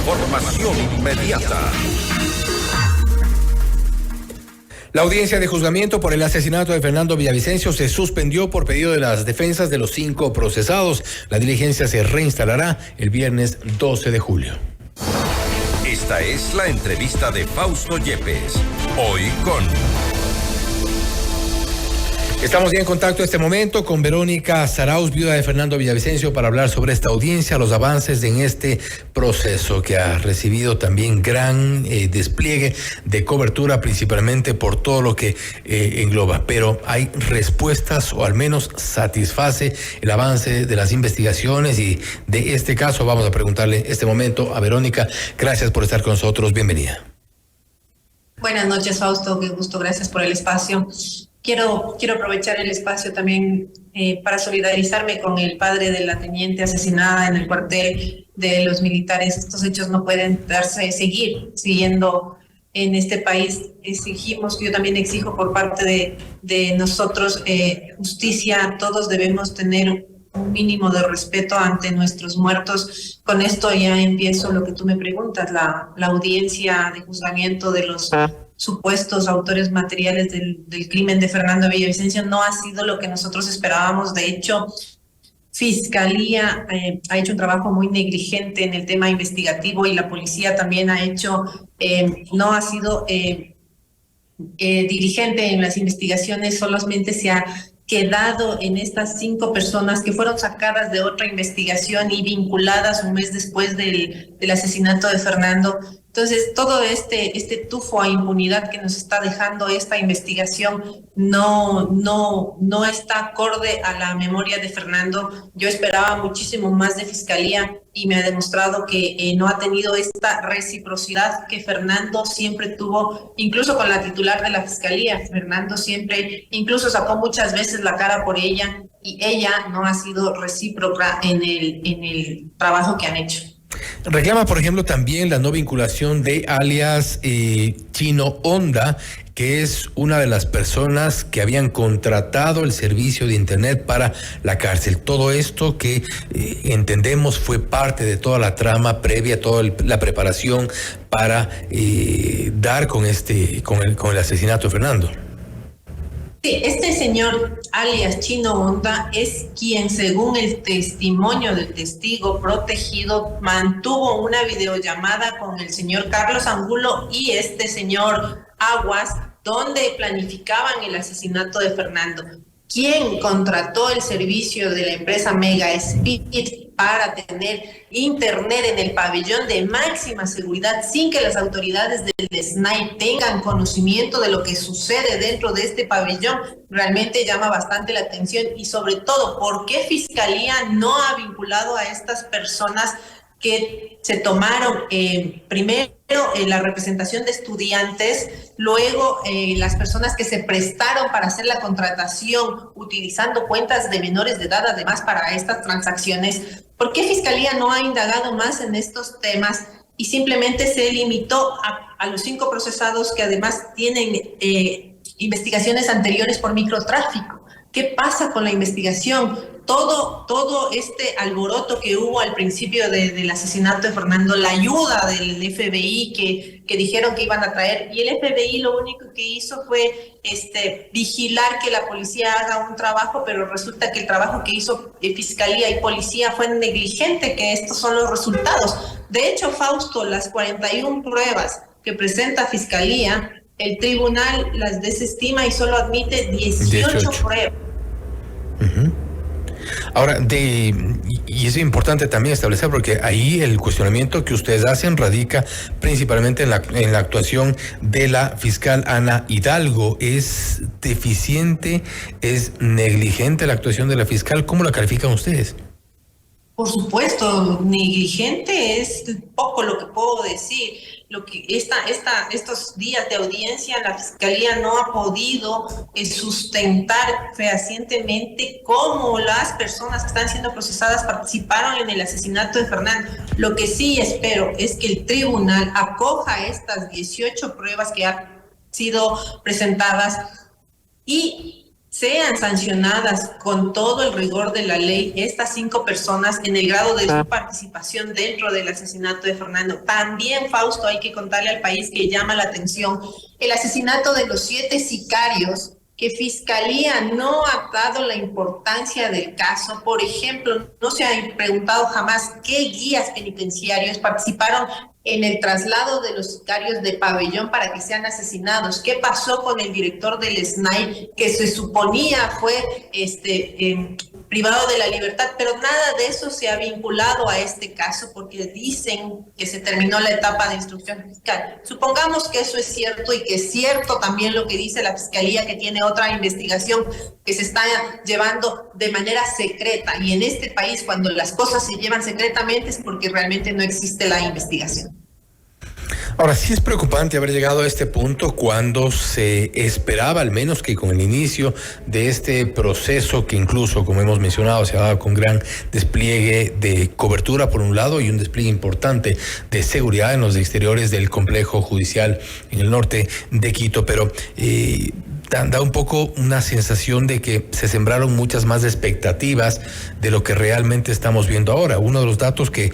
Información inmediata. La audiencia de juzgamiento por el asesinato de Fernando Villavicencio se suspendió por pedido de las defensas de los 5 procesados. La diligencia se reinstalará el viernes 12 de julio. Esta es la entrevista de Fausto Yepes. Hoy con... Estamos ya en contacto en este momento con Verónica Zarauz, viuda de Fernando Villavicencio, para hablar sobre esta audiencia, los avances en este proceso que ha recibido también gran despliegue de cobertura, principalmente por todo lo que engloba. Pero hay respuestas, o al menos satisface el avance de las investigaciones, y de este caso vamos a preguntarle este momento a Verónica. Gracias por estar con nosotros, bienvenida. Buenas noches, Fausto, qué gusto, gracias por el espacio. Quiero aprovechar el espacio también para solidarizarme con el padre de la teniente asesinada en el cuartel de los militares. Estos hechos no pueden seguir siguiendo en este país. Yo también exijo por parte de nosotros justicia. Todos debemos tener un mínimo de respeto ante nuestros muertos. Con esto ya empiezo lo que tú me preguntas, la audiencia de juzgamiento de los supuestos autores materiales del crimen de Fernando Villavicencio no ha sido lo que nosotros esperábamos. De hecho, Fiscalía ha hecho un trabajo muy negligente en el tema investigativo, y la policía también no ha sido diligente en las investigaciones. Solamente se ha quedado en estas 5 personas que fueron sacadas de otra investigación y vinculadas un mes después del asesinato de Fernando. Entonces, todo este tufo a impunidad que nos está dejando esta investigación no está acorde a la memoria de Fernando. Yo esperaba muchísimo más de Fiscalía, y me ha demostrado que no ha tenido esta reciprocidad que Fernando siempre tuvo, incluso con la titular de la Fiscalía. Fernando siempre, incluso sacó muchas veces la cara por ella, y ella no ha sido recíproca en el trabajo que han hecho. Reclama, por ejemplo, también la no vinculación de alias Chino Honda, que es una de las personas que habían contratado el servicio de Internet para la cárcel. Todo esto que entendemos fue parte de toda la trama previa, toda la preparación para dar con el asesinato de Fernando. Sí, este señor alias Chino Honda es quien, según el testimonio del testigo protegido, mantuvo una videollamada con el señor Carlos Angulo y este señor Aguas, donde planificaban el asesinato de Fernando. Quien contrató el servicio de la empresa Mega Speed para tener internet en el pabellón de máxima seguridad sin que las autoridades del SNAI tengan conocimiento de lo que sucede dentro de este pabellón, realmente llama bastante la atención. Y sobre todo, ¿por qué Fiscalía no ha vinculado a estas personas que se tomaron primero la representación de estudiantes, luego las personas que se prestaron para hacer la contratación utilizando cuentas de menores de edad, además, para estas transacciones? ¿Por qué Fiscalía no ha indagado más en estos temas y simplemente se limitó a los 5 procesados que además tienen investigaciones anteriores por microtráfico? ¿Qué pasa con la investigación? Todo este alboroto que hubo al principio del asesinato de Fernando, la ayuda del FBI que dijeron que iban a traer, y el FBI lo único que hizo fue vigilar que la policía haga un trabajo, pero resulta que el trabajo que hizo Fiscalía y Policía fue negligente, que estos son los resultados. De hecho, Fausto, las 41 pruebas que presenta Fiscalía, el tribunal las desestima y solo admite 18 pruebas. Uh-huh. Ahora, y es importante también establecer, porque ahí el cuestionamiento que ustedes hacen radica principalmente en la actuación de la fiscal Ana Hidalgo. ¿Es deficiente, es negligente la actuación de la fiscal? ¿Cómo la califican ustedes? Por supuesto, negligente es poco lo que puedo decir. Lo que estos días de audiencia, la Fiscalía no ha podido sustentar fehacientemente cómo las personas que están siendo procesadas participaron en el asesinato de Fernando. Lo que sí espero es que el tribunal acoja estas 18 pruebas que han sido presentadas y sean sancionadas con todo el rigor de la ley estas 5 personas en el grado de su participación dentro del asesinato de Fernando. También, Fausto, hay que contarle al país que llama la atención el asesinato de los 7 sicarios, que Fiscalía no ha dado la importancia del caso. Por ejemplo, no se ha preguntado jamás qué guías penitenciarios participaron en el traslado de los sicarios de Pabellón para que sean asesinados. ¿Qué pasó con el director del SNAI, que se suponía fue privado de la libertad? Pero nada de eso se ha vinculado a este caso, porque dicen que se terminó la etapa de instrucción fiscal. Supongamos que eso es cierto, y que es cierto también lo que dice la Fiscalía, que tiene otra investigación que se está llevando de manera secreta. Y en este país, cuando las cosas se llevan secretamente, es porque realmente no existe la investigación. Ahora, sí es preocupante haber llegado a este punto cuando se esperaba, al menos, que con el inicio de este proceso, que incluso, como hemos mencionado, se ha dado con gran despliegue de cobertura por un lado y un despliegue importante de seguridad en los exteriores del complejo judicial en el norte de Quito, pero da un poco una sensación de que se sembraron muchas más expectativas de lo que realmente estamos viendo ahora. Uno de los datos que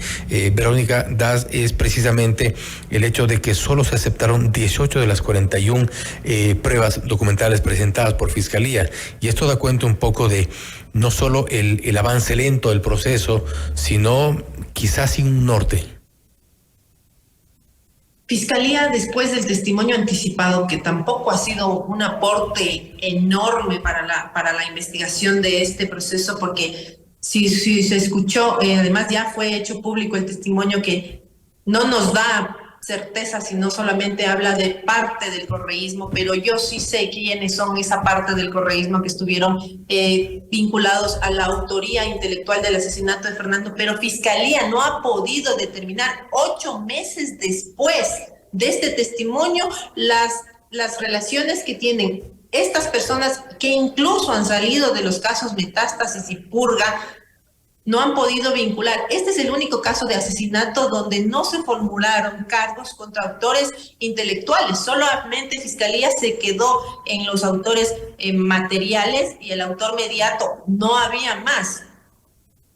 Verónica das es precisamente el hecho de que solo se aceptaron 18 de las 41 pruebas documentales presentadas por Fiscalía. Y esto da cuenta un poco de no solo el avance lento del proceso, sino quizás sin un norte. Fiscalía, después del testimonio anticipado, que tampoco ha sido un aporte enorme para la investigación de este proceso, porque si se escuchó, además ya fue hecho público el testimonio, que no nos da certeza, sino solamente habla de parte del correísmo, pero yo sí sé quiénes son esa parte del correísmo que estuvieron vinculados a la autoría intelectual del asesinato de Fernando, pero Fiscalía no ha podido determinar 8 meses después de este testimonio las relaciones que tienen estas personas, que incluso han salido de los casos Metástasis y Purga. No han podido vincular. Este es el único caso de asesinato donde no se formularon cargos contra autores intelectuales. Solamente Fiscalía se quedó en los autores materiales y el autor mediato. No había más.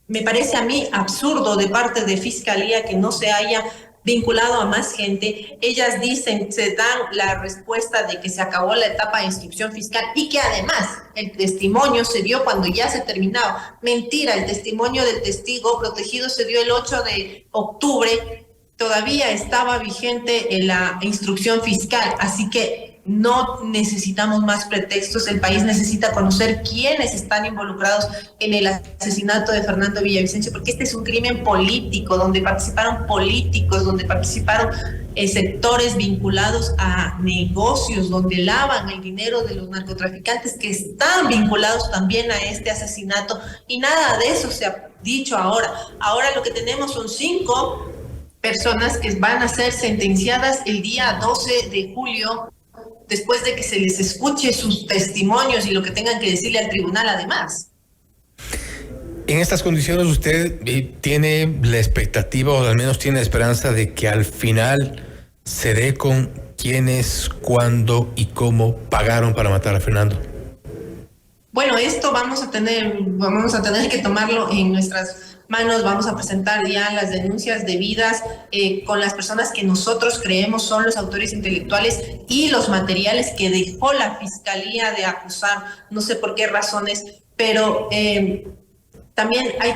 Me parece a mí absurdo de parte de Fiscalía que no se haya vinculado a más gente. Ellas dicen, se dan la respuesta de que se acabó la etapa de instrucción fiscal y que además el testimonio se dio cuando ya se terminaba. Mentira, el testimonio del testigo protegido se dio el 8 de octubre, todavía estaba vigente la instrucción fiscal, así que no necesitamos más pretextos. El país necesita conocer quiénes están involucrados en el asesinato de Fernando Villavicencio, porque este es un crimen político, donde participaron políticos, donde participaron sectores vinculados a negocios, donde lavan el dinero de los narcotraficantes que están vinculados también a este asesinato, y nada de eso se ha dicho ahora. Ahora lo que tenemos son 5 personas que van a ser sentenciadas el día 12 de julio, después de que se les escuche sus testimonios y lo que tengan que decirle al tribunal además. En estas condiciones, ¿usted tiene la expectativa, o al menos tiene la esperanza, de que al final se dé con quiénes, cuándo y cómo pagaron para matar a Fernando? Bueno, esto vamos a tener que tomarlo en nuestras manos. Vamos a presentar ya las denuncias debidas con las personas que nosotros creemos son los autores intelectuales y los materiales que dejó la Fiscalía de acusar, no sé por qué razones, pero también hay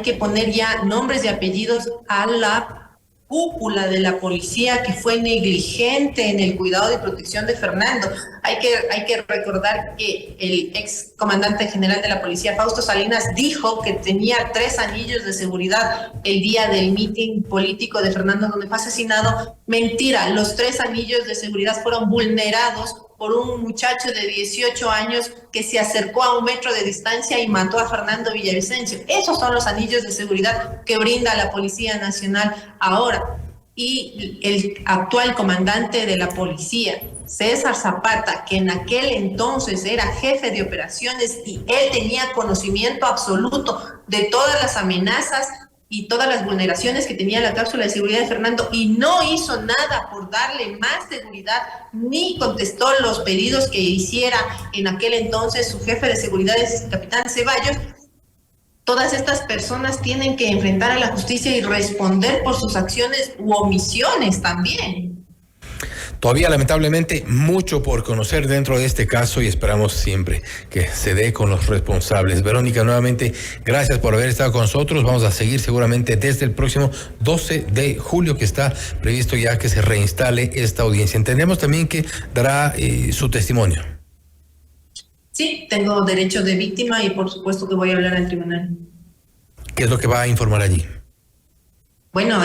que poner ya nombres y apellidos a la cúpula de la policía que fue negligente en el cuidado y protección de Fernando. Hay que recordar que el ex comandante general de la policía, Fausto Salinas, dijo que tenía 3 anillos de seguridad el día del mitin político de Fernando donde fue asesinado. Mentira, los 3 anillos de seguridad fueron vulnerados por un muchacho de 18 años que se acercó a 1 metro de distancia y mató a Fernando Villavicencio. Esos son los anillos de seguridad que brinda la Policía Nacional ahora. Y el actual comandante de la policía, César Zapata, que en aquel entonces era jefe de operaciones y él tenía conocimiento absoluto de todas las amenazas y todas las vulneraciones que tenía la cápsula de seguridad de Fernando, y no hizo nada por darle más seguridad, ni contestó los pedidos que hiciera en aquel entonces su jefe de seguridad, el capitán Ceballos. Todas estas personas tienen que enfrentar a la justicia y responder por sus acciones u omisiones también. Todavía, lamentablemente, mucho por conocer dentro de este caso y esperamos siempre que se dé con los responsables. Verónica, nuevamente, gracias por haber estado con nosotros. Vamos a seguir seguramente desde el próximo 12 de julio, que está previsto ya que se reinstale esta audiencia. Entendemos también que dará su testimonio. Sí, tengo derecho de víctima y por supuesto que voy a hablar al tribunal. ¿Qué es lo que va a informar allí? Bueno,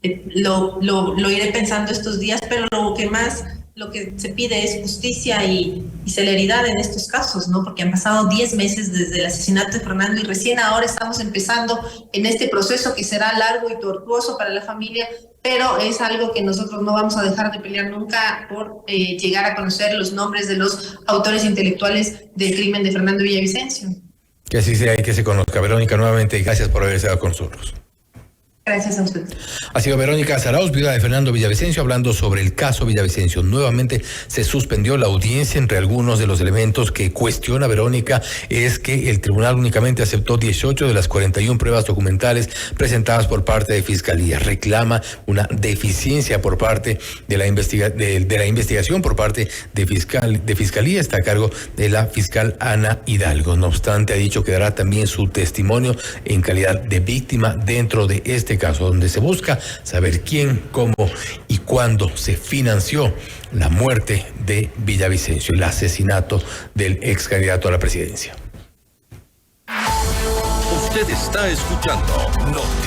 lo iré pensando estos días, pero lo que se pide es justicia y celeridad en estos casos, ¿no? Porque han pasado 10 meses desde el asesinato de Fernando y recién ahora estamos empezando en este proceso que será largo y tortuoso para la familia, pero es algo que nosotros no vamos a dejar de pelear nunca por llegar a conocer los nombres de los autores intelectuales del crimen de Fernando Villavicencio. Que así sea y que se conozca. Verónica, nuevamente, gracias por haber estado con nosotros. Gracias a usted. Ha sido Verónica Zarauz, viuda de Fernando Villavicencio, hablando sobre el caso Villavicencio. Nuevamente se suspendió la audiencia. Entre algunos de los elementos que cuestiona Verónica es que el tribunal únicamente aceptó 18 de las 41 pruebas documentales presentadas por parte de Fiscalía. Reclama una deficiencia por parte de la investigación por parte de Fiscalía. Está a cargo de la fiscal Ana Hidalgo. No obstante, ha dicho que dará también su testimonio en calidad de víctima dentro de este caso, donde se busca saber quién, cómo y cuándo se financió la muerte de Villavicencio, el asesinato del ex candidato a la presidencia. Usted está escuchando Noticias.